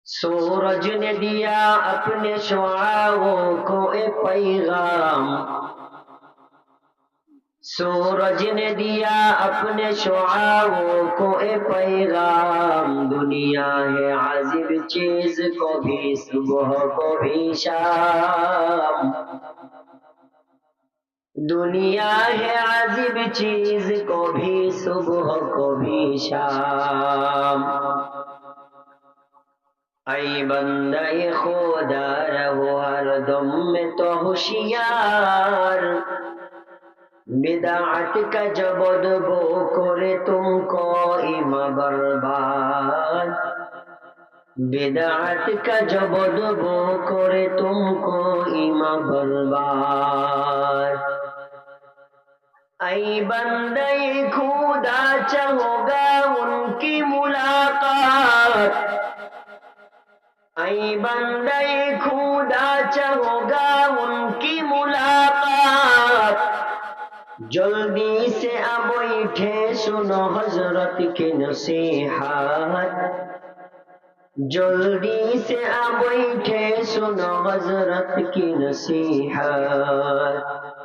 سورج نے دیا اپنے شعاعوں کو ایک پیغام، سورج نے دیا اپنے شعاعوں کو ایک پیغام، دنیا ہے عجیب چیز کبھی صبح کبھی شام، دنیا ہے عجیب چیز کبھی صبح کبھی شام۔ اے بندہ خدا رہو ہر دم میں تو ہوشیار، بدعت کا جب بدبو کرے تم کو ایمان برباد، بدعت کا جب بدبو کرے تم کو ایمان برباد۔ اے بندہ خدا چاہو گا ان کی ملاقات، اے بندہ خدا چاہو گا ان کی ملاقات، جلدی سے اب بیٹھے سنو حضرت کی نصیحت، جلدی سے اب بیٹھے سنو حضرت کی نصیحت۔